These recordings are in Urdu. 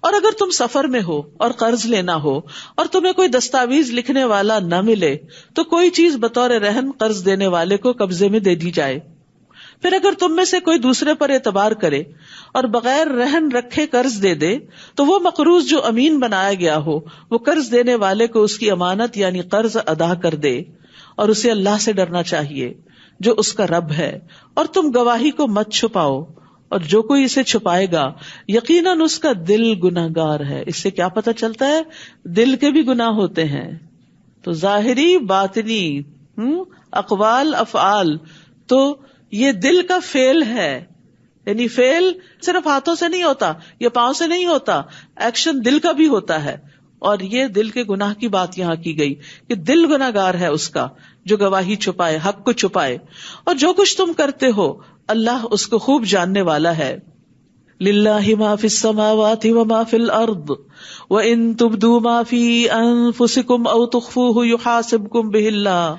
اور اگر تم سفر میں ہو اور قرض لینا ہو اور تمہیں کوئی دستاویز لکھنے والا نہ ملے تو کوئی چیز بطور رہن قرض دینے والے کو قبضے میں دے دی جائے. پھر اگر تم میں سے کوئی دوسرے پر اعتبار کرے اور بغیر رہن رکھے قرض دے دے تو وہ مقروض جو امین بنایا گیا ہو وہ قرض دینے والے کو اس کی امانت یعنی قرض ادا کر دے، اور اسے اللہ سے ڈرنا چاہیے جو اس کا رب ہے، اور تم گواہی کو مت چھپاؤ، اور جو کوئی اسے چھپائے گا یقیناً اس کا دل گناہگار ہے. اس سے کیا پتہ چلتا ہے؟ دل کے بھی گناہ ہوتے ہیں. تو ظاہری باطنی اقوال افعال، تو یہ دل کا فعل ہے، یعنی فعل صرف ہاتھوں سے نہیں ہوتا یا پاؤں سے نہیں ہوتا، ایکشن دل کا بھی ہوتا ہے. اور یہ دل کے گناہ کی بات یہاں کی گئی کہ دل گناہگار ہے اس کا جو گواہی چھپائے، حق کو چھپائے. اور جو کچھ تم کرتے ہو اللہ اس کو خوب جاننے والا ہے. للہ ما فی السماوات وما فی الارض وان تبدوا ما فی انفسکم او تخفوه یحاسبکم بہ اللہ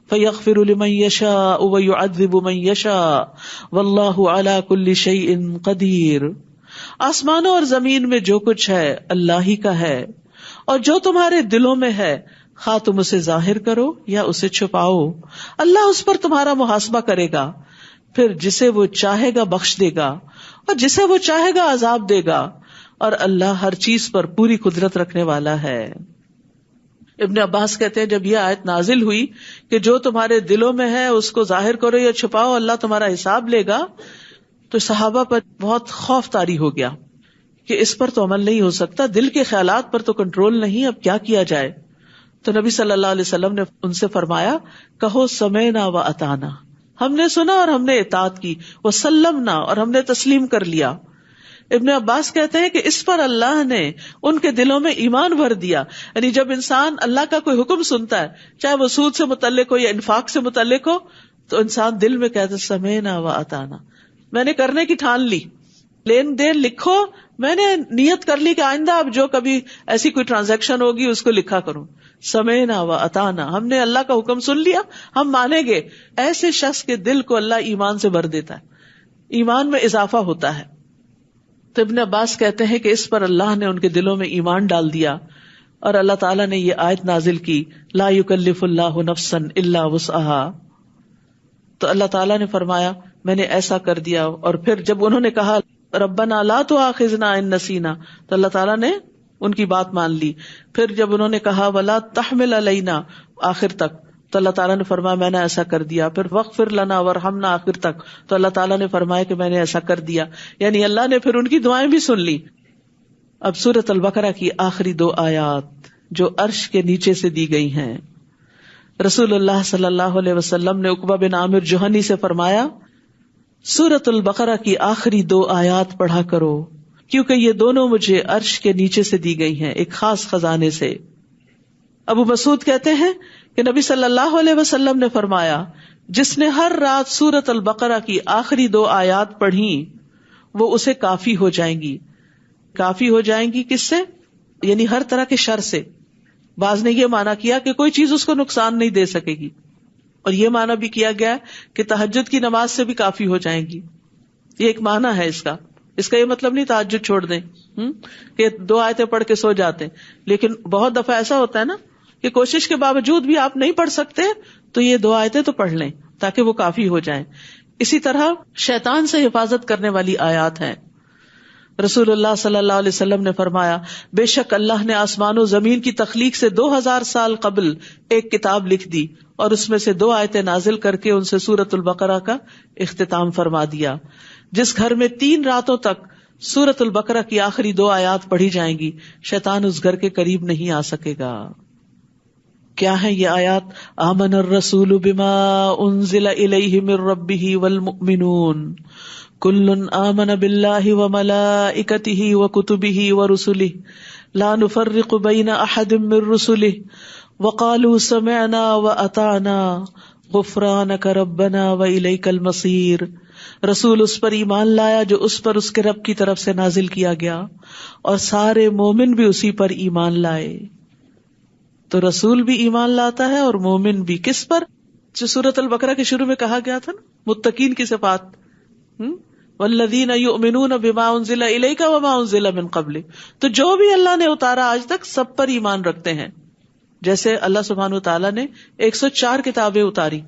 فیغفر لمن یشاء ویعذب من یشاء واللہ علی کل شیء قدیر. آسمانوں اور زمین میں جو کچھ ہے اللہ ہی کا ہے، اور جو تمہارے دلوں میں ہے خواہ تم اسے ظاہر کرو یا اسے چھپاؤ اللہ اس پر تمہارا محاسبہ کرے گا. پھر جسے وہ چاہے گا بخش دے گا اور جسے وہ چاہے گا عذاب دے گا، اور اللہ ہر چیز پر پوری قدرت رکھنے والا ہے. ابن عباس کہتے ہیں جب یہ آیت نازل ہوئی کہ جو تمہارے دلوں میں ہے اس کو ظاہر کرو یا چھپاؤ اللہ تمہارا حساب لے گا، تو صحابہ پر بہت خوف طاری ہو گیا کہ اس پر تو عمل نہیں ہو سکتا، دل کے خیالات پر تو کنٹرول نہیں، اب کیا کیا جائے. تو نبی صلی اللہ علیہ وسلم نے ان سے فرمایا کہو سمعنا و اطعنا، ہم نے سنا اور ہم نے اطاعت کی، وسلمنا اور ہم نے تسلیم کر لیا. ابن عباس کہتے ہیں کہ اس پر اللہ نے ان کے دلوں میں ایمان بھر دیا. یعنی جب انسان اللہ کا کوئی حکم سنتا ہے چاہے وہ سود سے متعلق ہو یا انفاق سے متعلق ہو تو انسان دل میں کہتا ہے سمعنا و اطعنا، میں نے کرنے کی ٹھان لی. لین دین لکھو، میں نے نیت کر لی کہ آئندہ اب جو کبھی ایسی کوئی ٹرانزیکشن ہوگی اس کو لکھا کروں. سمعنا و اطعنا، ہم نے اللہ کا حکم سن لیا، ہم مانیں گے. ایسے شخص کے دل کو اللہ ایمان سے بھر دیتا ہے، ایمان میں اضافہ ہوتا ہے. تو ابن عباس کہتے ہیں کہ اس پر اللہ نے ان کے دلوں میں ایمان ڈال دیا، اور اللہ تعالیٰ نے یہ آیت نازل کی لا یکلف اللہ نفسا الا وسعها. تو اللہ تعالیٰ نے فرمایا میں نے ایسا کر دیا. اور پھر جب انہوں نے کہا ربنا لا تؤاخذنا ان نسینا، تو اللہ تعالیٰ نے ان کی بات مان لی. پھر جب انہوں نے کہا ولا تحمل علینا آخر تک، تو اللہ تعالیٰ نے فرمایا میں نے ایسا کر دیا. پھر واغفر لنا وارحمنا آخر تک، تو اللہ تعالیٰ نے فرمایا کہ میں نے ایسا کر دیا. یعنی اللہ نے پھر ان کی دعائیں بھی سن لی. اب سورۃ البقرہ کی آخری 2 آیات جو عرش کے نیچے سے دی گئی ہیں، رسول اللہ صلی اللہ علیہ وسلم نے عقبہ بن عامر جوہنی سے فرمایا سورۃ البقرہ کی آخری 2 آیات پڑھا کرو کیونکہ یہ دونوں مجھے عرش کے نیچے سے دی گئی ہیں ایک خاص خزانے سے. ابو مسعود کہتے ہیں کہ نبی صلی اللہ علیہ وسلم نے فرمایا جس نے ہر رات سورۃ البقرہ کی آخری 2 آیات پڑھی وہ اسے کافی ہو جائیں گی. کافی ہو جائیں گی کس سے؟ یعنی ہر طرح کے شر سے. بعض نے یہ معنی کیا کہ کوئی چیز اس کو نقصان نہیں دے سکے گی، اور یہ معنی بھی کیا گیا کہ تہجد کی نماز سے بھی کافی ہو جائیں گی. یہ ایک معنی ہے اس کا یہ مطلب نہیں تہجد چھوڑ دیں کہ 2 آیتیں پڑھ کے سو جاتے ہیں. لیکن بہت دفعہ ایسا ہوتا ہے نا کہ کوشش کے باوجود بھی آپ نہیں پڑھ سکتے تو یہ 2 آیتیں تو پڑھ لیں تاکہ وہ کافی ہو جائیں. اسی طرح شیطان سے حفاظت کرنے والی آیات ہیں. رسول اللہ صلی اللہ علیہ وسلم نے فرمایا بے شک اللہ نے آسمان و زمین کی تخلیق سے 2000 سال قبل ایک کتاب لکھ دی اور اس میں سے 2 آیتیں نازل کر کے ان سے سورۃ البقرہ کا اختتام فرما دیا. جس گھر میں 3 راتوں تک سورۃ البقرہ کی آخری 2 آیات پڑھی جائیں گی شیطان اس گھر کے قریب نہیں آ سکے گا. کیا ہے یہ آیات؟ آمن الرسول بما انزل الیہ من ربہ والمؤمنون کل آمن باللہ وملائکتہ وکتبہ ورسلہ لا نفرق بین احد من رسلہ وقالوا سمعنا واطعنا غفرانک ربنا والیک المصیر. رسول اس پر ایمان لایا جو اس پر اس کے رب کی طرف سے نازل کیا گیا اور سارے مومن بھی اسی پر ایمان لائے. تو رسول بھی ایمان لاتا ہے اور مومن بھی. کس پر؟ جو سورۃ البقرہ کے شروع میں کہا گیا تھا نا متقین کی صفات، والذین یؤمنون بما انزل الیک وما انزل من قبلک، تو جو بھی اللہ نے اتارا آج تک سب پر ایمان رکھتے ہیں. جیسے اللہ سبحانہ وتعالیٰ نے 104 کتابیں اتاری،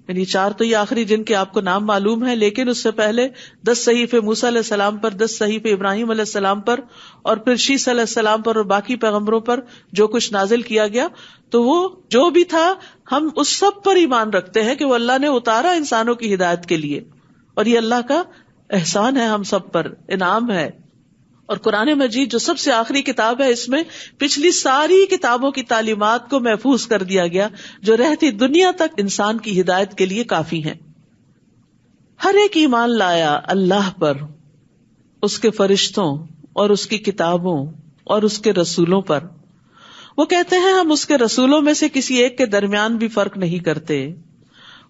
یعنی 4 تو یہ آخری جن کے آپ کو نام معلوم ہے، لیکن اس سے پہلے 10 صحیفے موسیٰ علیہ السلام پر، 10 صحیفے ابراہیم علیہ السلام پر، اور پھر شیس علیہ السلام پر اور باقی پیغمبروں پر جو کچھ نازل کیا گیا. تو وہ جو بھی تھا ہم اس سب پر ایمان رکھتے ہیں کہ وہ اللہ نے اتارا انسانوں کی ہدایت کے لیے، اور یہ اللہ کا احسان ہے ہم سب پر، انعام ہے. اور قرآن مجید جو سب سے آخری کتاب ہے، اس میں پچھلی ساری کتابوں کی تعلیمات کو محفوظ کر دیا گیا جو رہتی دنیا تک انسان کی ہدایت کے لیے کافی ہیں. ہر ایک ایمان لایا اللہ پر، اس کے فرشتوں اور اس کی کتابوں اور اس کے رسولوں پر. وہ کہتے ہیں ہم اس کے رسولوں میں سے کسی ایک کے درمیان بھی فرق نہیں کرتے.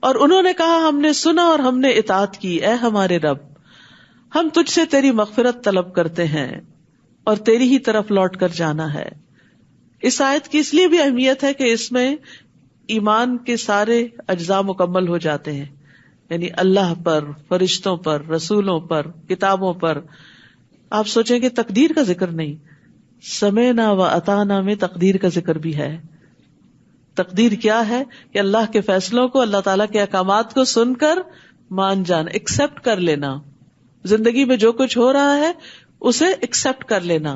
اور انہوں نے کہا ہم نے سنا اور ہم نے اطاعت کی، اے ہمارے رب ہم تجھ سے تیری مغفرت طلب کرتے ہیں اور تیری ہی طرف لوٹ کر جانا ہے. اس آیت کی اس لیے بھی اہمیت ہے کہ اس میں ایمان کے سارے اجزاء مکمل ہو جاتے ہیں، یعنی اللہ پر، فرشتوں پر، رسولوں پر، کتابوں پر. آپ سوچیں کہ تقدیر کا ذکر نہیں، سمعنا و اطعنا میں تقدیر کا ذکر بھی ہے. تقدیر کیا ہے؟ کہ اللہ کے فیصلوں کو، اللہ تعالیٰ کے احکامات کو سن کر مان جانا، ایکسپٹ کر لینا. زندگی میں جو کچھ ہو رہا ہے اسے ایکسپٹ کر لینا.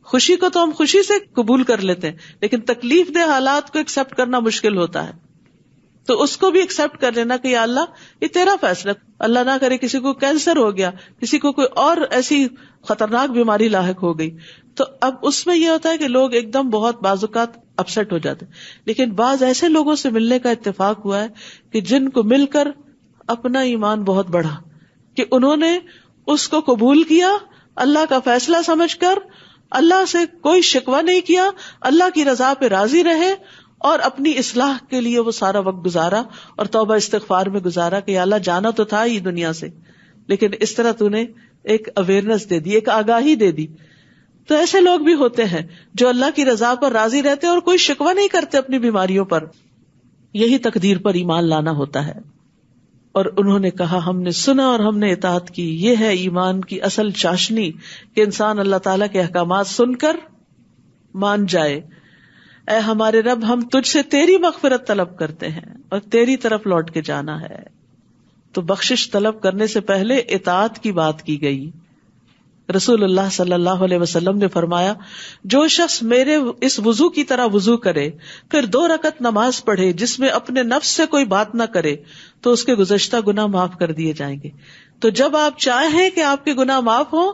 خوشی کو تو ہم خوشی سے قبول کر لیتے ہیں، لیکن تکلیف دہ حالات کو ایکسپٹ کرنا مشکل ہوتا ہے. تو اس کو بھی ایکسپٹ کر لینا کہ یا اللہ یہ تیرا فیصلہ. اللہ نہ کرے کسی کو کینسر ہو گیا، کسی کو کوئی اور ایسی خطرناک بیماری لاحق ہو گئی، تو اب اس میں یہ ہوتا ہے کہ لوگ ایک دم بہت بعض اوقات اپسٹ ہو جاتے ہیں. لیکن بعض ایسے لوگوں سے ملنے کا اتفاق ہوا ہے کہ جن کو مل کر اپنا ایمان بہت بڑھا، کہ انہوں نے اس کو قبول کیا، اللہ کا فیصلہ سمجھ کر اللہ سے کوئی شکوہ نہیں کیا، اللہ کی رضا پہ راضی رہے اور اپنی اصلاح کے لیے وہ سارا وقت گزارا اور توبہ استغفار میں گزارا کہ یا اللہ جانا تو تھا ہی دنیا سے، لیکن اس طرح تو نے ایک اویئرنس دے دی، ایک آگاہی دے دی. تو ایسے لوگ بھی ہوتے ہیں جو اللہ کی رضا پر راضی رہتے اور کوئی شکوہ نہیں کرتے اپنی بیماریوں پر. یہی تقدیر پر ایمان لانا ہوتا ہے. اور انہوں نے کہا ہم نے سنا اور ہم نے اطاعت کی. یہ ہے ایمان کی اصل چاشنی کہ انسان اللہ تعالیٰ کے احکامات سن کر مان جائے. اے ہمارے رب ہم تجھ سے تیری مغفرت طلب کرتے ہیں اور تیری طرف لوٹ کے جانا ہے. تو بخشش طلب کرنے سے پہلے اطاعت کی بات کی گئی. رسول اللہ صلی اللہ علیہ وسلم نے فرمایا جو شخص میرے اس وضو کی طرح وضو کرے پھر 2 رکعت نماز پڑھے جس میں اپنے نفس سے کوئی بات نہ کرے تو اس کے گزشتہ گناہ معاف کر دیے جائیں گے. تو جب آپ چاہیں کہ آپ کے گناہ معاف ہوں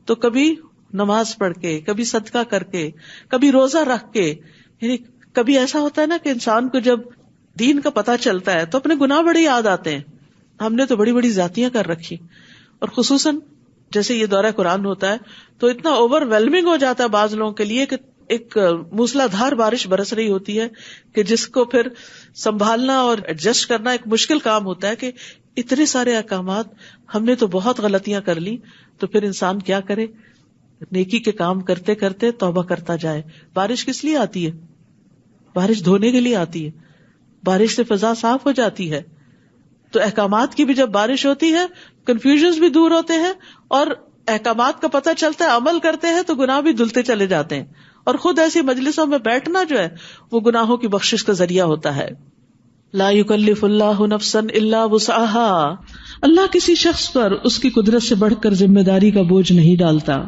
تو کبھی نماز پڑھ کے، کبھی صدقہ کر کے، کبھی روزہ رکھ کے. یعنی کبھی ایسا ہوتا ہے نا کہ انسان کو جب دین کا پتہ چلتا ہے تو اپنے گناہ بڑے یاد آتے ہیں. ہم نے تو بڑی بڑی زیادتیاں کر رکھی، اور خصوصاً جیسے یہ دورہ قرآن ہوتا ہے تو اتنا اوور ویلمنگ ہو جاتا ہے بعض لوگوں کے لیے کہ ایک موسلا دھار بارش برس رہی ہوتی ہے کہ جس کو پھر سنبھالنا اور ایڈجسٹ کرنا ایک مشکل کام ہوتا ہے کہ اتنے سارے احکامات ہم نے تو بہت غلطیاں کر لی. تو پھر انسان کیا کرے؟ نیکی کے کام کرتے کرتے توبہ کرتا جائے. بارش کس لیے آتی ہے؟ بارش دھونے کے لیے آتی ہے. بارش سے فضا صاف ہو جاتی ہے. تو احکامات کی بھی جب بارش ہوتی ہے کنفیوژنز بھی دور ہوتے ہیں اور احکامات کا پتہ چلتا ہے، عمل کرتے ہیں تو گناہ بھی دھلتے چلے جاتے ہیں. اور خود ایسی مجلسوں میں بیٹھنا جو ہے وہ گناہوں کی بخشش کا ذریعہ ہوتا ہے. لا یکلف اللہ نفسا الا وسعها، اللہ کسی شخص پر اس کی قدرت سے بڑھ کر ذمہ داری کا بوجھ نہیں ڈالتا.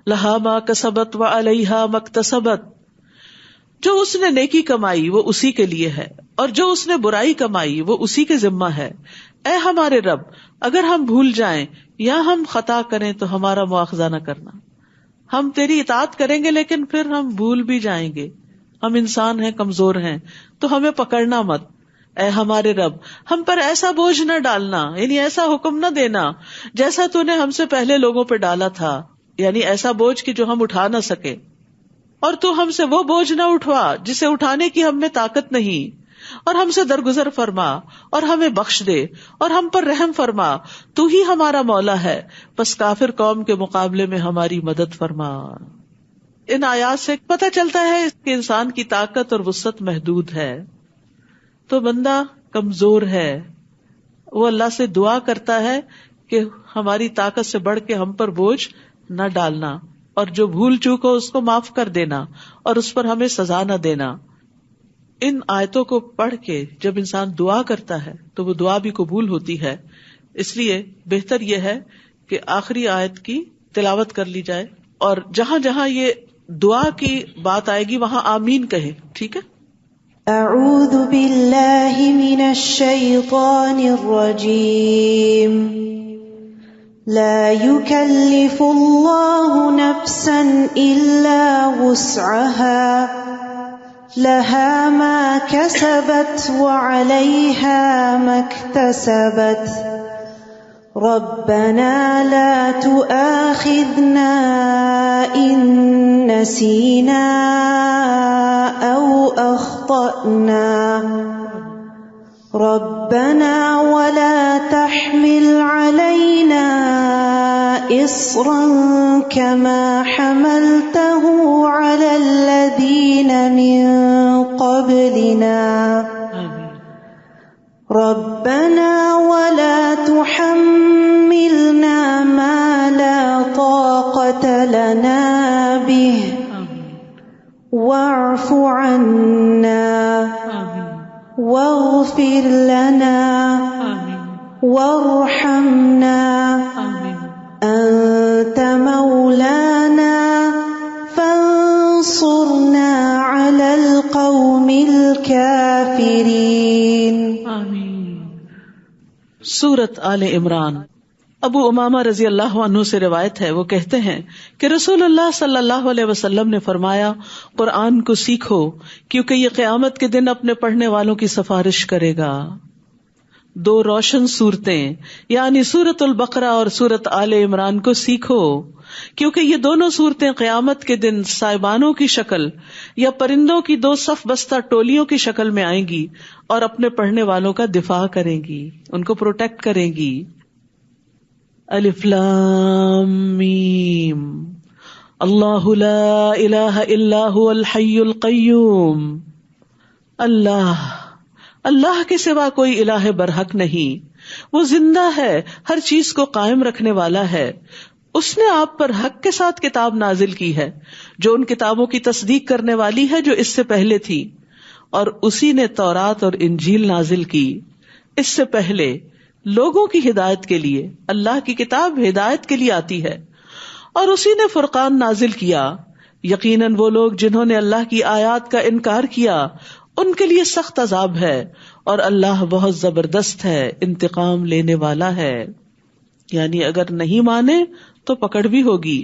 لہا ما کسبت وعلیہا ما اکتسبت، جو اس نے نیکی کمائی وہ اسی کے لیے ہے اور جو اس نے برائی کمائی وہ اسی کے ذمہ ہے. اے ہمارے رب اگر ہم بھول جائیں یا ہم خطا کریں تو ہمارا مواخذہ نہ کرنا. ہم تیری اطاعت کریں گے لیکن پھر ہم بھول بھی جائیں گے، ہم انسان ہیں، کمزور ہیں، تو ہمیں پکڑنا مت. اے ہمارے رب ہم پر ایسا بوجھ نہ ڈالنا، یعنی ایسا حکم نہ دینا جیسا تو نے ہم سے پہلے لوگوں پہ ڈالا تھا، یعنی ایسا بوجھ کہ جو ہم اٹھا نہ سکے. اور تو ہم سے وہ بوجھ نہ اٹھوا جسے اٹھانے کی ہم میں طاقت نہیں، اور ہم سے درگزر فرما اور ہمیں بخش دے اور ہم پر رحم فرما. تو ہی ہمارا مولا ہے، بس کافر قوم کے مقابلے میں ہماری مدد فرما. ان آیات سے پتہ چلتا ہے کہ انسان کی طاقت اور وسعت محدود ہے. تو بندہ کمزور ہے، وہ اللہ سے دعا کرتا ہے کہ ہماری طاقت سے بڑھ کے ہم پر بوجھ نہ ڈالنا، اور جو بھول چوک ہو اس کو معاف کر دینا اور اس پر ہمیں سزا نہ دینا. ان آیتوں کو پڑھ کے جب انسان دعا کرتا ہے تو وہ دعا بھی قبول ہوتی ہے. اس لیے بہتر یہ ہے کہ آخری آیت کی تلاوت کر لی جائے، اور جہاں جہاں یہ دعا کی بات آئے گی وہاں آمین کہیں. ٹھیک ہے. اعوذ باللہ من الشیطان الرجیم. لا يكلف الله نفسا الا وسعها لها ما كسبت وعليها ما اكتسبت ربنا لا تؤاخذنا إن نسينا أو أخطأنا ربنا ولا تحمل علينا إصرا كما حملته على الذين من قبلنا ربنا ولا تحملنا ما لا طاقة لنا به واعف عنا واغفر لنا وارحمنا أنت مولانا فانصرنا على القوم الكافرين. سورت آل عمران. ابو امامہ رضی اللہ عنہ سے روایت ہے، وہ کہتے ہیں کہ رسول اللہ صلی اللہ علیہ وسلم نے فرمایا، قرآن کو سیکھو کیونکہ یہ قیامت کے دن اپنے پڑھنے والوں کی سفارش کرے گا. دو روشن صورتیں یعنی سورت البقرہ اور سورت آل عمران کو سیکھو کیونکہ یہ دونوں صورتیں قیامت کے دن سائبانوں کی شکل یا پرندوں کی دو صف بستہ ٹولیوں کی شکل میں آئیں گی اور اپنے پڑھنے والوں کا دفاع کریں گی، ان کو پروٹیکٹ کریں گی. الف لام میم اللہ لا الہ الا هو الحی القیوم. اللہ کے سوا کوئی الہ برحق نہیں، وہ زندہ ہے، ہر چیز کو قائم رکھنے والا ہے. اس نے آپ پر حق کے ساتھ کتاب نازل کی ہے جو ان کتابوں کی تصدیق کرنے والی ہے جو اس سے پہلے تھی، اور اسی نے تورات اور انجیل نازل کی اس سے پہلے لوگوں کی ہدایت کے لیے. اللہ کی کتاب ہدایت کے لیے آتی ہے. اور اسی نے فرقان نازل کیا. یقیناً وہ لوگ جنہوں نے اللہ کی آیات کا انکار کیا ان کے لیے سخت عذاب ہے، اور اللہ بہت زبردست ہے، انتقام لینے والا ہے. یعنی اگر نہیں مانے تو پکڑ بھی ہوگی.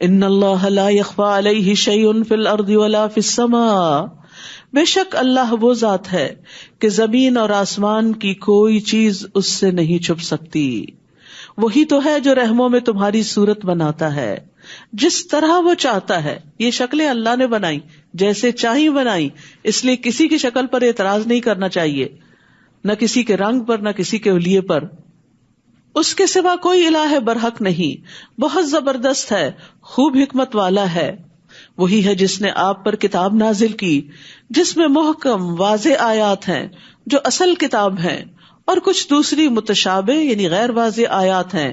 ان اللہ لا یخفی علیہ شیء فی الارض ولا فی السماء. بے شک اللہ وہ ذات ہے کہ زمین اور آسمان کی کوئی چیز اس سے نہیں چھپ سکتی. وہی تو ہے جو رحموں میں تمہاری صورت بناتا ہے جس طرح وہ چاہتا ہے. یہ شکلیں اللہ نے بنائی، جیسے چاہی بنائی، اس لیے کسی کی شکل پر اعتراض نہیں کرنا چاہیے، نہ کسی کے رنگ پر، نہ کسی کے حلیے پر. اس کے سوا کوئی الہ برحق نہیں، بہت زبردست ہے، خوب حکمت والا ہے. وہی ہے جس نے آپ پر کتاب نازل کی جس میں محکم واضح آیات ہیں جو اصل کتاب ہیں، اور کچھ دوسری متشابہ یعنی غیر واضح آیات ہیں.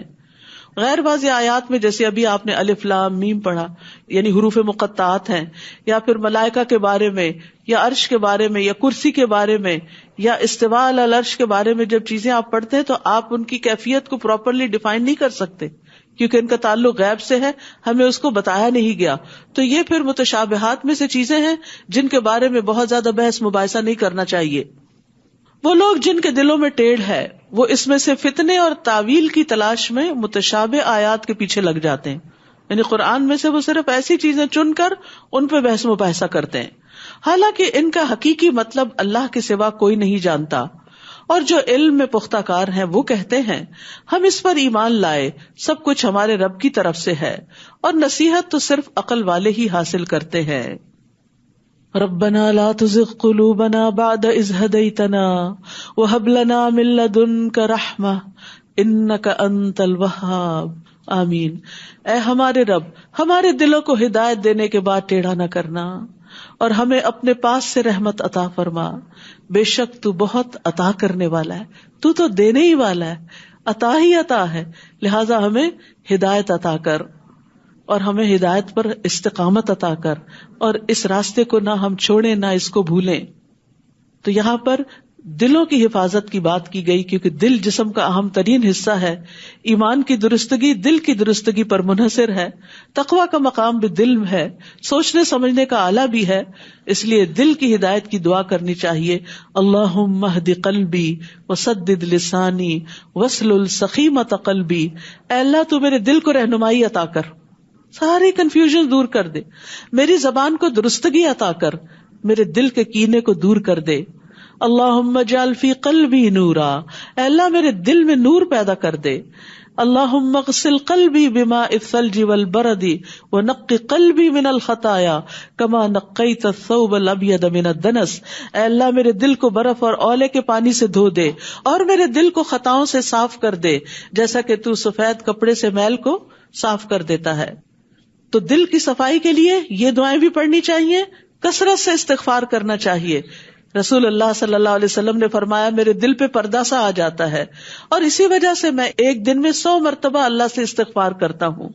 غیر واضح آیات میں جیسے ابھی آپ نے الف لام میم پڑھا یعنی حروف مقطعات ہیں، یا پھر ملائکہ کے بارے میں، یا عرش کے بارے میں، یا کرسی کے بارے میں، یا استواء علی العرش کے بارے میں. جب چیزیں آپ پڑھتے ہیں تو آپ ان کی کیفیت کو پراپرلی ڈیفائن نہیں کر سکتے کیونکہ ان کا تعلق غیب سے ہے، ہمیں اس کو بتایا نہیں گیا. تو یہ پھر متشابہات میں سے چیزیں ہیں جن کے بارے میں بہت زیادہ بحث مباحثہ نہیں کرنا چاہیے. وہ لوگ جن کے دلوں میں ٹیڑھ ہے وہ اس میں سے فتنے اور تعویل کی تلاش میں متشابہ آیات کے پیچھے لگ جاتے ہیں. یعنی قرآن میں سے وہ صرف ایسی چیزیں چن کر ان پہ بحث مباحثہ کرتے ہیں، حالانکہ ان کا حقیقی مطلب اللہ کے سوا کوئی نہیں جانتا. اور جو علم میں پختہ کار ہیں وہ کہتے ہیں ہم اس پر ایمان لائے، سب کچھ ہمارے رب کی طرف سے ہے، اور نصیحت تو صرف عقل والے ہی حاصل کرتے ہیں. ربنا لا تزغ قلوبنا بعد اذ هديتنا وهب لنا من لدنك رحمة انك انت الوهاب. آمین. اے ہمارے رب، ہمارے دلوں کو ہدایت دینے کے بعد ٹیڑھا نہ کرنا، اور ہمیں اپنے پاس سے رحمت عطا فرما، بے شک تو بہت عطا کرنے والا ہے، تو دینے ہی والا ہے. عطا ہی عطا ہے، لہذا ہمیں ہدایت عطا کر اور ہمیں ہدایت پر استقامت عطا کر، اور اس راستے کو نہ ہم چھوڑیں نہ اس کو بھولیں. تو یہاں پر دلوں کی حفاظت کی بات کی گئی، کیونکہ دل جسم کا اہم ترین حصہ ہے. ایمان کی درستگی دل کی درستگی پر منحصر ہے. تقویٰ کا مقام بھی دل ہے، سوچنے سمجھنے کا اعلیٰ بھی ہے. اس لیے دل کی ہدایت کی دعا کرنی چاہیے. اللہم اہد قلبی وسدد لسانی واسلل سخیمۃ قلبی. اے اللہ تو میرے دل کو رہنمائی عطا کر، ساری کنفیوژن دور کر دے. میری زبان کو درستگی عطا کر، میرے دل کے کینے کو دور کر دے. اللہم اجعل فی قلبی نورا. اے اللہ میرے دل میں نور پیدا کر دے. اللہم اغسل قلبی بماء الثلج والبرد ونقی قلبی من الخطایا کما نقیت الثوب الابیض من الدنس. اے اللہ میرے دل کو برف اور اولے کے پانی سے دھو دے اور میرے دل کو خطاؤں سے صاف کر دے، جیسا کہ تو سفید کپڑے سے میل کو صاف کر دیتا ہے. تو دل کی صفائی کے لیے یہ دعائیں بھی پڑھنی چاہیے، کثرت سے استغفار کرنا چاہیے. رسول اللہ صلی اللہ علیہ وسلم نے فرمایا میرے دل پہ پردہ سا آ جاتا ہے، اور اسی وجہ سے میں ایک دن میں 100 مرتبہ اللہ سے استغفار کرتا ہوں.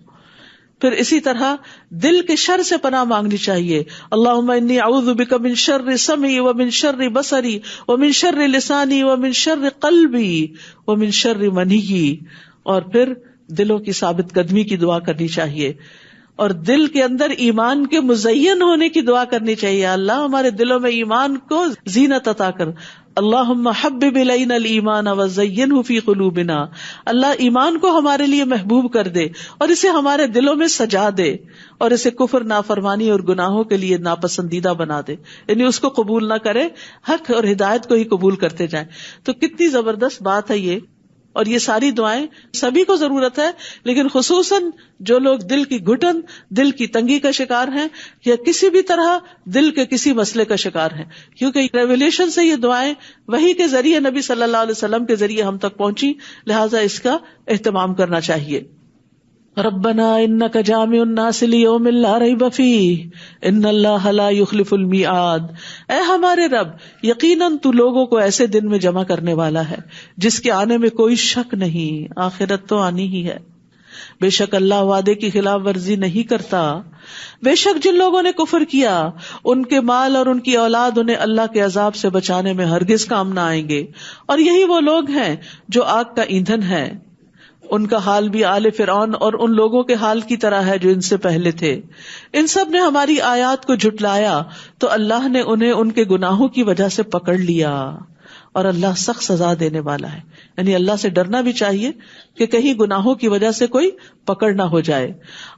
پھر اسی طرح دل کے شر سے پناہ مانگنی چاہیے. اللہم انی اعوذ بک من شر سمعی ومن شر بصری ومن شر لسانی ومن شر قلبی ومن شر منی. اور پھر دلوں کی ثابت قدمی کی دعا کرنی چاہیے، اور دل کے اندر ایمان کے مزین ہونے کی دعا کرنی چاہیے. اللہ ہمارے دلوں میں ایمان کو زینت عطا کر. اللہم حبب الینا الایمان وزینہ فی قلوبنا. اللہ ایمان کو ہمارے لیے محبوب کر دے اور اسے ہمارے دلوں میں سجا دے، اور اسے کفر، نافرمانی اور گناہوں کے لیے ناپسندیدہ بنا دے، یعنی اس کو قبول نہ کرے، حق اور ہدایت کو ہی قبول کرتے جائیں. تو کتنی زبردست بات ہے یہ. اور یہ ساری دعائیں سبھی کو ضرورت ہے، لیکن خصوصاً جو لوگ دل کی گھٹن، دل کی تنگی کا شکار ہیں، یا کسی بھی طرح دل کے کسی مسئلے کا شکار ہیں، کیونکہ ریویلیشن سے یہ دعائیں وحی کے ذریعے نبی صلی اللہ علیہ وسلم کے ذریعے ہم تک پہنچی، لہٰذا اس کا اہتمام کرنا چاہیے. ربنا انک جامع الناس لیوم لا ریب فیہ ان اللہ لا یخلف المیعاد. اے ہمارے رب، یقیناً تو لوگوں کو ایسے دن میں جمع کرنے والا ہے جس کے آنے میں کوئی شک نہیں. آخرت تو آنی ہی ہے. بے شک اللہ وعدے کی خلاف ورزی نہیں کرتا. بے شک جن لوگوں نے کفر کیا ان کے مال اور ان کی اولاد انہیں اللہ کے عذاب سے بچانے میں ہرگز کام نہ آئیں گے، اور یہی وہ لوگ ہیں جو آگ کا ایندھن ہے. ان کا حال بھی آل فرعون اور ان لوگوں کے حال کی طرح ہے جو ان سے پہلے تھے. ان سب نے ہماری آیات کو جھٹلایا تو اللہ نے انہیں ان کے گناہوں کی وجہ سے پکڑ لیا، اور اللہ سخت سزا دینے والا ہے. یعنی اللہ سے ڈرنا بھی چاہیے کہ کہیں گناہوں کی وجہ سے کوئی پکڑ نہ ہو جائے.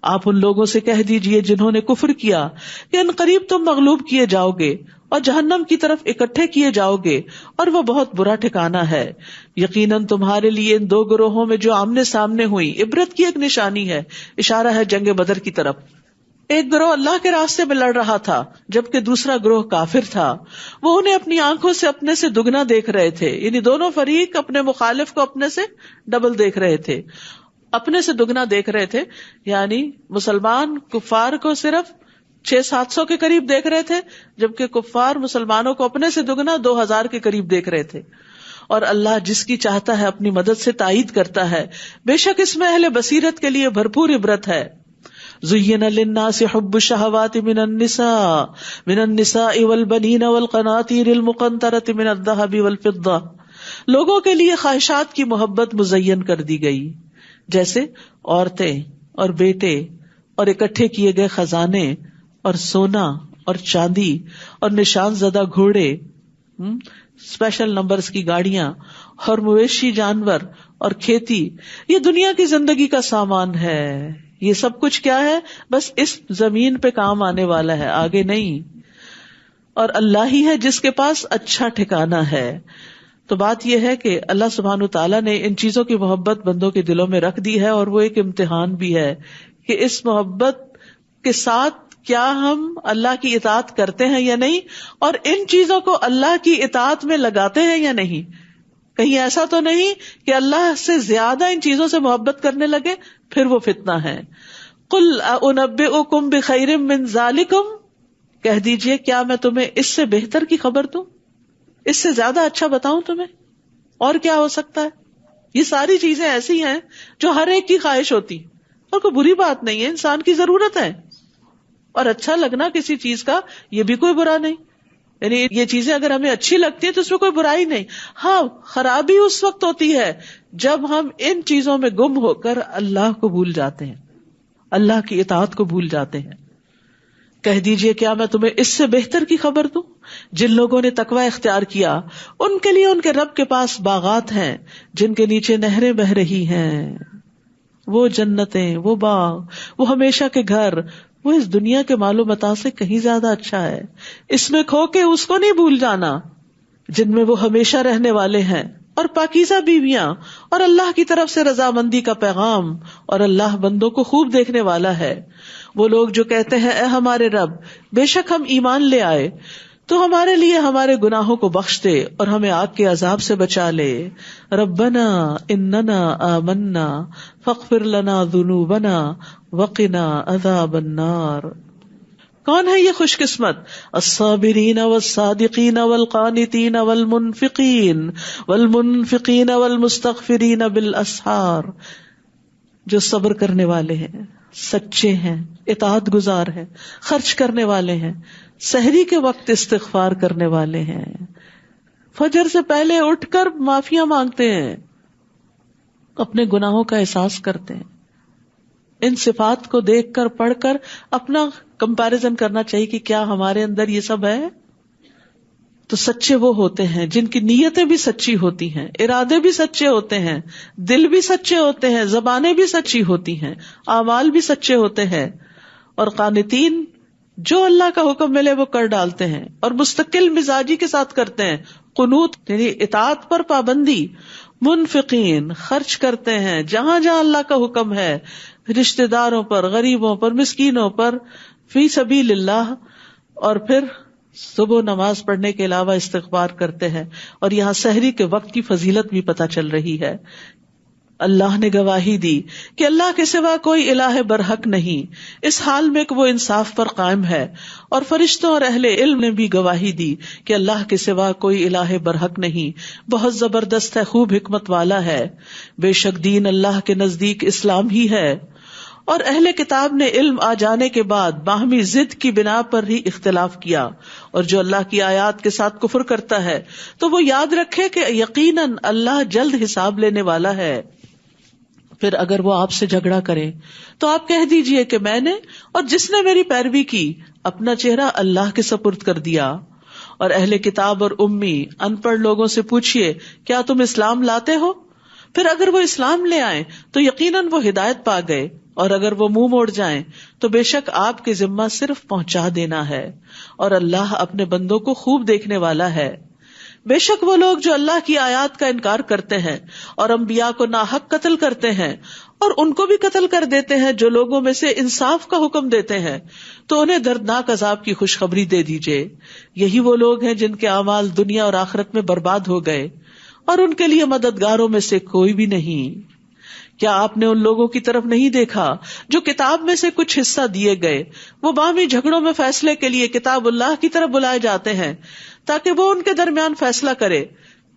آپ ان لوگوں سے کہہ دیجئے جنہوں نے کفر کیا کہ ان قریب تم مغلوب کیے جاؤ گے اور جہنم کی طرف اکٹھے کیے جاؤ گے، اور وہ بہت برا ٹھکانہ ہے. یقیناً تمہارے لیے ان 2 گروہوں میں جو آمنے سامنے ہوئی عبرت کی ایک نشانی ہے. اشارہ ہے جنگ بدر کی طرف. ایک گروہ اللہ کے راستے میں لڑ رہا تھا جبکہ دوسرا گروہ کافر تھا. وہ انہیں اپنی آنکھوں سے اپنے سے دگنا دیکھ رہے تھے، یعنی دونوں فریق اپنے مخالف کو اپنے سے ڈبل دیکھ رہے تھے. اپنے سے دگنا دیکھ رہے تھے یعنی مسلمان کفار کو صرف 600-700 کے قریب دیکھ رہے تھے، جبکہ کفار مسلمانوں کو اپنے سے دگنا 2000 کے قریب دیکھ رہے تھے. اور اللہ جس کی چاہتا ہے اپنی مدد سے تائید کرتا ہے. بے شک اس میں اہل بصیرت کے لیے بھرپور عبرت ہے. زین للناس حب الشہوات من النساء والبنین والقناطیر المقنطرۃ من الذهب والفضہ. لوگوں کے لیے خواہشات کی محبت مزین کر دی گئی، جیسے عورتیں اور بیٹے اور اکٹھے کیے گئے خزانے اور سونا اور چاندی اور نشان زدہ گھوڑے، اسپیشل نمبرز کی گاڑیاں اور مویشی جانور اور کھیتی. یہ دنیا کی زندگی کا سامان ہے. یہ سب کچھ کیا ہے؟ بس اس زمین پہ کام آنے والا ہے، آگے نہیں. اور اللہ ہی ہے جس کے پاس اچھا ٹھکانہ ہے. تو بات یہ ہے کہ اللہ سبحانہ تعالیٰ نے ان چیزوں کی محبت بندوں کے دلوں میں رکھ دی ہے، اور وہ ایک امتحان بھی ہے کہ اس محبت کے ساتھ کیا ہم اللہ کی اطاعت کرتے ہیں یا نہیں، اور ان چیزوں کو اللہ کی اطاعت میں لگاتے ہیں یا نہیں. کہیں ایسا تو نہیں کہ اللہ سے زیادہ ان چیزوں سے محبت کرنے لگے، پھر وہ فتنہ ہے. قل انبئکم بخیر من ذالکم، کہہ دیجئے کیا میں تمہیں اس سے بہتر کی خبر دوں، اس سے زیادہ اچھا بتاؤں تمہیں، اور کیا ہو سکتا ہے. یہ ساری چیزیں ایسی ہیں جو ہر ایک کی خواہش ہوتی، اور کوئی بری بات نہیں ہے، انسان کی ضرورت ہے. اور اچھا لگنا کسی چیز کا یہ بھی کوئی برا نہیں، یعنی یہ چیزیں اگر ہمیں اچھی لگتی ہیں تو اس میں کوئی برائی نہیں. ہاں خرابی اس وقت ہوتی ہے جب ہم ان چیزوں میں گم ہو کر اللہ کو بھول جاتے ہیں، اللہ کی اطاعت کو بھول جاتے ہیں. کہہ دیجئے کیا میں تمہیں اس سے بہتر کی خبر دوں؟ جن لوگوں نے تقوی اختیار کیا ان کے لیے ان کے رب کے پاس باغات ہیں جن کے نیچے نہریں بہ رہی ہیں. وہ جنتیں، وہ باغ، وہ ہمیشہ کے گھر، وہ اس دنیا کے مال و متاع سے کہیں زیادہ اچھا ہے. اس میں کھو کے اس کو نہیں بھول جانا جن میں وہ ہمیشہ رہنے والے ہیں، اور پاکیزہ بیویاں، اور اللہ کی طرف سے رضامندی کا پیغام، اور اللہ بندوں کو خوب دیکھنے والا ہے. وہ لوگ جو کہتے ہیں اے ہمارے رب، بے شک ہم ایمان لے آئے تو ہمارے لیے ہمارے گناہوں کو بخش دے اور ہمیں آگ کے عذاب سے بچا لے. ربنا اننا آمنا فاغفر لنا ذنوبنا وقنا عذاب النار. کون ہے یہ خوش قسمت؟ الصابرین والصادقین والقانتین والمنفقین والمستغفرین بالاسحار. جو صبر کرنے والے ہیں، سچے ہیں، اطاعت گزار ہیں، خرچ کرنے والے ہیں، سحری کے وقت استغفار کرنے والے ہیں، فجر سے پہلے اٹھ کر معافیاں مانگتے ہیں، اپنے گناہوں کا احساس کرتے ہیں. ان صفات کو دیکھ کر پڑھ کر اپنا کمپیریزن کرنا چاہیے کہ کیا ہمارے اندر یہ سب ہے. تو سچے وہ ہوتے ہیں جن کی نیتیں بھی سچی ہوتی ہیں، ارادے بھی سچے ہوتے ہیں، دل بھی سچے ہوتے ہیں، زبانیں بھی سچی ہوتی ہیں، اعمال بھی سچے ہوتے ہیں. اور قانتین جو اللہ کا حکم ملے وہ کر ڈالتے ہیں اور مستقل مزاجی کے ساتھ کرتے ہیں. قنوت یعنی اطاعت پر پابندی. منفقین خرچ کرتے ہیں جہاں جہاں اللہ کا حکم ہے، رشتہ داروں پر، غریبوں پر، مسکینوں پر، فی سبیل اللہ. اور پھر صبح نماز پڑھنے کے علاوہ استغفار کرتے ہیں. اور یہاں سحری کے وقت کی فضیلت بھی پتہ چل رہی ہے. اللہ نے گواہی دی کہ اللہ کے سوا کوئی الہ برحق نہیں، اس حال میں کہ وہ انصاف پر قائم ہے. اور فرشتوں اور اہل علم نے بھی گواہی دی کہ اللہ کے سوا کوئی الہ برحق نہیں، بہت زبردست ہے، خوب حکمت والا ہے. بے شک دین اللہ کے نزدیک اسلام ہی ہے. اور اہل کتاب نے علم آ جانے کے بعد باہمی ضد کی بنا پر ہی اختلاف کیا. اور جو اللہ کی آیات کے ساتھ کفر کرتا ہے تو وہ یاد رکھے کہ یقیناً اللہ جلد حساب لینے والا ہے. پھر اگر وہ آپ سے جھگڑا کرے تو آپ کہہ دیجئے کہ میں نے اور جس نے میری پیروی کی اپنا چہرہ اللہ کے سپرد کر دیا. اور اہل کتاب اور امی ان پڑھ لوگوں سے پوچھئے کیا تم اسلام لاتے ہو؟ پھر اگر وہ اسلام لے آئیں تو یقیناً وہ ہدایت پا گئے، اور اگر وہ منہ موڑ جائیں تو بے شک آپ کے ذمہ صرف پہنچا دینا ہے، اور اللہ اپنے بندوں کو خوب دیکھنے والا ہے. بے شک وہ لوگ جو اللہ کی آیات کا انکار کرتے ہیں اور انبیاء کو ناحق قتل کرتے ہیں اور ان کو بھی قتل کر دیتے ہیں جو لوگوں میں سے انصاف کا حکم دیتے ہیں، تو انہیں دردناک عذاب کی خوشخبری دے دیجیے. یہی وہ لوگ ہیں جن کے اعمال دنیا اور آخرت میں برباد ہو گئے اور ان کے لیے مددگاروں میں سے کوئی بھی نہیں. کیا آپ نے ان لوگوں کی طرف نہیں دیکھا جو کتاب میں سے کچھ حصہ دیے گئے، وہ باہمی جھگڑوں میں فیصلے کے لیے کتاب اللہ کی طرف بلائے جاتے ہیں تاکہ وہ ان کے درمیان فیصلہ کرے.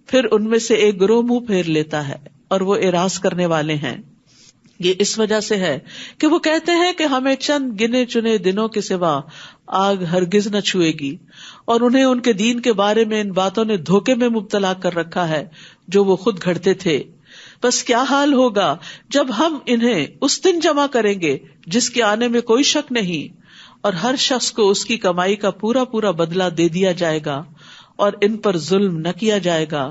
پھر ان میں سے ایک گروہ منہ پھیر لیتا ہے اور وہ اعراض کرنے والے ہیں. یہ اس وجہ سے ہے کہ وہ کہتے ہیں کہ ہمیں چند گنے چنے دنوں کے سوا آگ ہرگز نہ چھوئے گی، اور انہیں ان کے دین کے بارے میں ان باتوں نے دھوکے میں مبتلا کر رکھا ہے جو وہ خود گھڑتے تھے. بس کیا حال ہوگا جب ہم انہیں اس دن جمع کریں گے جس کے آنے میں کوئی شک نہیں، اور ہر شخص کو اس کی کمائی کا پورا پورا بدلہ دے دیا جائے گا اور ان پر ظلم نہ کیا جائے گا.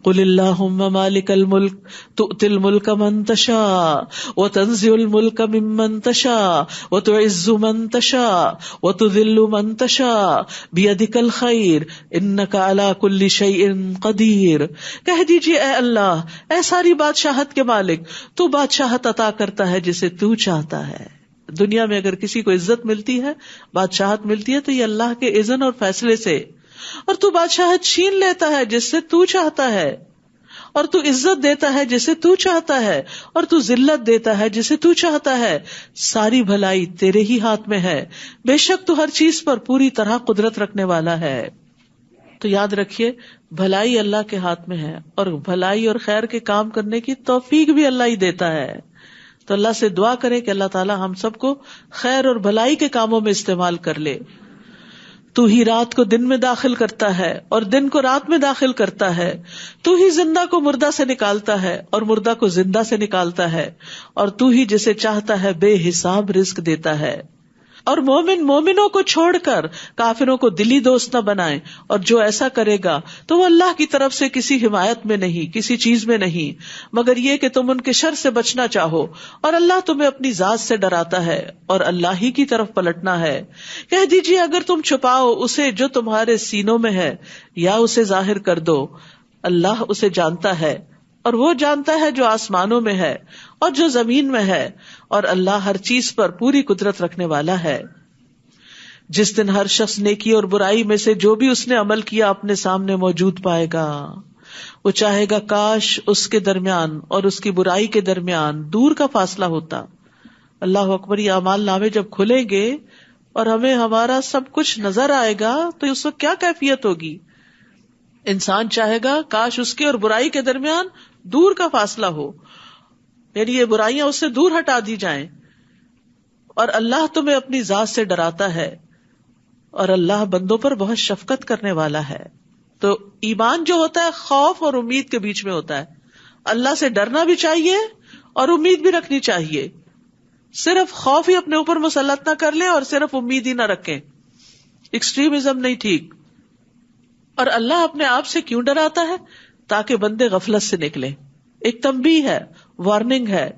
قل اللہم مالک الملک تؤتی الملک من تشاء وتنزع الملک ممن تشاء وتعز من تشاء وتذل من تشاء بیدک الخیر انک علی کل شیء قدیر. کہہ دیجیے اے اللہ، اے ساری بادشاہت کے مالک، تو بادشاہت عطا کرتا ہے جسے تو چاہتا ہے. دنیا میں اگر کسی کو عزت ملتی ہے، بادشاہت ملتی ہے، تو یہ اللہ کے اذن اور فیصلے سے. اور تو بادشاہت چھین لیتا ہے جس سے تو چاہتا ہے، اور تو عزت دیتا ہے جسے تو چاہتا ہے، اور تو ذلت دیتا ہے جسے تو چاہتا ہے. ساری بھلائی تیرے ہی ہاتھ میں ہے، بے شک تو ہر چیز پر پوری طرح قدرت رکھنے والا ہے. تو یاد رکھیے بھلائی اللہ کے ہاتھ میں ہے، اور بھلائی اور خیر کے کام کرنے کی توفیق بھی اللہ ہی دیتا ہے. تو اللہ سے دعا کریں کہ اللہ تعالی ہم سب کو خیر اور بھلائی کے کاموں میں استعمال کر لے. تو ہی رات کو دن میں داخل کرتا ہے اور دن کو رات میں داخل کرتا ہے. تو ہی زندہ کو مردہ سے نکالتا ہے اور مردہ کو زندہ سے نکالتا ہے، اور تو ہی جسے چاہتا ہے بے حساب رزق دیتا ہے. اور مومنوں کو چھوڑ کر کافروں کو دلی دوست نہ بنائیں، اور جو ایسا کرے گا تو وہ اللہ کی طرف سے کسی حمایت میں نہیں، کسی چیز میں نہیں، مگر یہ کہ تم ان کے شر سے بچنا چاہو، اور اللہ تمہیں اپنی ذات سے ڈراتا ہے اور اللہ ہی کی طرف پلٹنا ہے. کہہ دیجیے اگر تم چھپاؤ اسے جو تمہارے سینوں میں ہے یا اسے ظاہر کر دو، اللہ اسے جانتا ہے، اور وہ جانتا ہے جو آسمانوں میں ہے اور جو زمین میں ہے، اور اللہ ہر چیز پر پوری قدرت رکھنے والا ہے. جس دن ہر شخص نیکی اور برائی میں سے جو بھی اس نے عمل کیا اپنے سامنے موجود پائے گا. وہ چاہے گا کاش اس کے درمیان اور اس کی برائی کے درمیان دور کا فاصلہ ہوتا. اللہ اکبر. یہ اعمال نامے جب کھلیں گے اور ہمیں ہمارا سب کچھ نظر آئے گا تو اس وقت کیا کیفیت ہوگی. انسان چاہے گا کاش اس کے اور برائی کے درمیان دور کا فاصلہ ہو، یعنی یہ برائیاں اس سے دور ہٹا دی جائیں. اور اللہ تمہیں اپنی ذات سے ڈراتا ہے، اور اللہ بندوں پر بہت شفقت کرنے والا ہے. تو ایمان جو ہوتا ہے خوف اور امید کے بیچ میں ہوتا ہے. اللہ سے ڈرنا بھی چاہیے اور امید بھی رکھنی چاہیے. صرف خوف ہی اپنے اوپر مسلط نہ کر لیں اور صرف امید ہی نہ رکھیں. ایکسٹریمزم نہیں ٹھیک. اور اللہ اپنے آپ سے کیوں ڈراتا ہے؟ تاکہ بندے غفلت سے نکلے. ایک تنبیہ ہے، وارننگ ہے.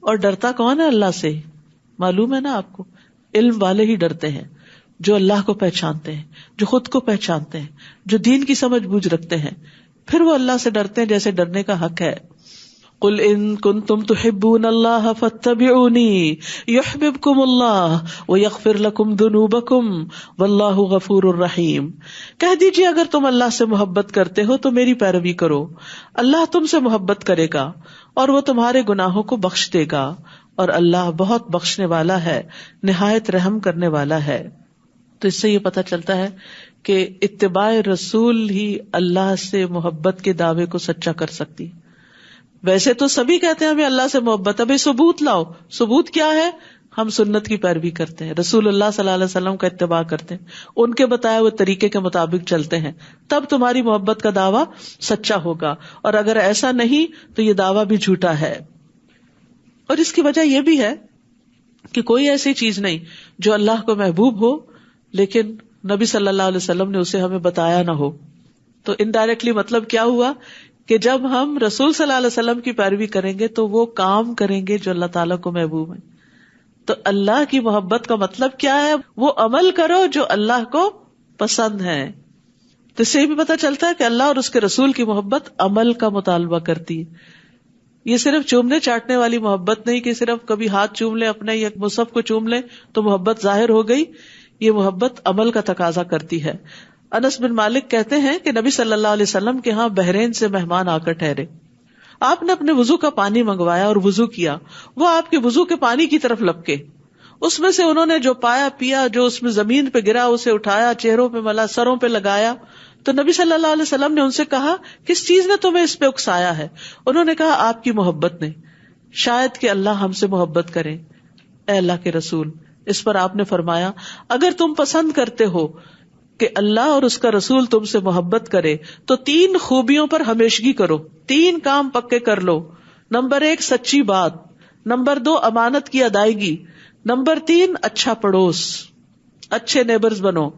اور ڈرتا کون ہے؟ اللہ سے. معلوم ہے نا آپ کو، علم والے ہی ڈرتے ہیں، جو اللہ کو پہچانتے ہیں، جو خود کو پہچانتے ہیں، جو دین کی سمجھ بوجھ رکھتے ہیں، پھر وہ اللہ سے ڈرتے ہیں جیسے ڈرنے کا حق ہے. قل ان کنتم تحبون اللہ فاتبعونی یحببکم اللہ ویغفر لکم ذنوبکم واللہ غفور الرحیم. کہہ دیجیے اگر تم اللہ سے محبت کرتے ہو تو میری پیروی کرو، اللہ تم سے محبت کرے گا اور وہ تمہارے گناہوں کو بخش دے گا، اور اللہ بہت بخشنے والا ہے، نہایت رحم کرنے والا ہے. تو اس سے یہ پتہ چلتا ہے کہ اتباع رسول ہی اللہ سے محبت کے دعوے کو سچا کر سکتی. ویسے تو سبھی کہتے ہیں ہمیں اللہ سے محبت، ابھی ثبوت لاؤ. ثبوت کیا ہے؟ ہم سنت کی پیروی کرتے ہیں، رسول اللہ صلی اللہ علیہ وسلم کا اتباع کرتے ہیں، ان کے بتائے ہوئے طریقے کے مطابق چلتے ہیں، تب تمہاری محبت کا دعویٰ سچا ہوگا. اور اگر ایسا نہیں تو یہ دعویٰ بھی جھوٹا ہے. اور اس کی وجہ یہ بھی ہے کہ کوئی ایسی چیز نہیں جو اللہ کو محبوب ہو لیکن نبی صلی اللہ علیہ وسلم نے اسے ہمیں بتایا نہ ہو. تو انڈائریکٹلی مطلب کیا ہوا کہ جب ہم رسول صلی اللہ علیہ وسلم کی پیروی کریں گے تو وہ کام کریں گے جو اللہ تعالیٰ کو محبوب ہے. تو اللہ کی محبت کا مطلب کیا ہے؟ وہ عمل کرو جو اللہ کو پسند ہے. تو اس سے بھی پتہ چلتا ہے کہ اللہ اور اس کے رسول کی محبت عمل کا مطالبہ کرتی ہے. یہ صرف چومنے چاٹنے والی محبت نہیں کہ صرف کبھی ہاتھ چوم لیں اپنے یا مصحف کو چوم لیں تو محبت ظاہر ہو گئی. یہ محبت عمل کا تقاضا کرتی ہے. انس بن مالک کہتے ہیں کہ نبی صلی اللہ علیہ وسلم کے ہاں بحرین سے مہمان آ کر ٹھہرے. آپ نے اپنے وضو کا پانی منگوایا اور وضو کیا. وہ آپ کے وضو کے پانی کی طرف لپکے، اس میں سے انہوں نے جو پایا پیا، جو اس میں زمین پہ گرا اسے اٹھایا، چہروں پہ ملا، سروں پہ لگایا. تو نبی صلی اللہ علیہ وسلم نے ان سے کہا کس چیز نے تمہیں اس پہ اکسایا ہے؟ انہوں نے کہا آپ کی محبت نے. شاید کہ اللہ ہم سے محبت کرے. اے اللہ کے رسول. اس پر آپ نے فرمایا اگر تم پسند کرتے ہو کہ اللہ اور اس کا رسول تم سے محبت کرے تو 3 خوبیوں پر ہمیشگی کرو. 3 کام پکے کر لو. نمبر 1 سچی بات، نمبر 2 امانت کی ادائیگی، نمبر 3 اچھا پڑوس. اچھے نیبرز بنو،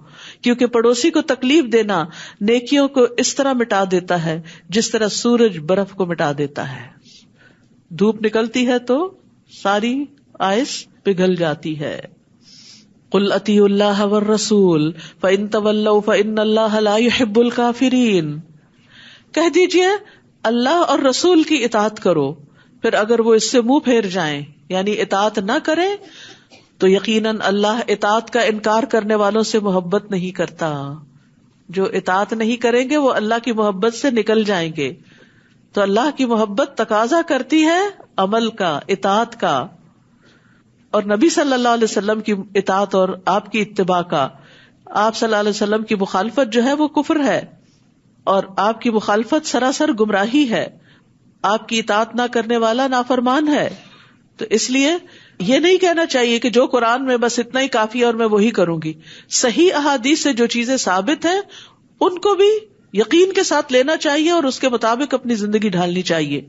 کیونکہ پڑوسی کو تکلیف دینا نیکیوں کو اس طرح مٹا دیتا ہے جس طرح سورج برف کو مٹا دیتا ہے. دھوپ نکلتی ہے تو ساری آئس پگھل جاتی ہے. قل اطیعوا اللہ والرسول فإن تولوا فإن اللہ لا يحب الکافرین. کہہ دیجئے اللہ اور رسول کی اطاعت کرو، پھر اگر وہ اس سے منہ پھیر جائیں یعنی اطاعت نہ کریں تو یقیناً اللہ اطاعت کا انکار کرنے والوں سے محبت نہیں کرتا. جو اطاعت نہیں کریں گے وہ اللہ کی محبت سے نکل جائیں گے. تو اللہ کی محبت تقاضا کرتی ہے عمل کا، اطاعت کا، اور نبی صلی اللہ علیہ وسلم کی اطاعت اور آپ کی اتباع کا. آپ صلی اللہ علیہ وسلم کی مخالفت جو ہے وہ کفر ہے، اور آپ کی مخالفت سراسر گمراہی ہے، آپ کی اطاعت نہ کرنے والا نافرمان ہے. تو اس لیے یہ نہیں کہنا چاہیے کہ جو قرآن میں بس اتنا ہی کافی ہے اور میں وہی کروں گی. صحیح احادیث سے جو چیزیں ثابت ہیں ان کو بھی یقین کے ساتھ لینا چاہیے اور اس کے مطابق اپنی زندگی ڈھالنی چاہیے.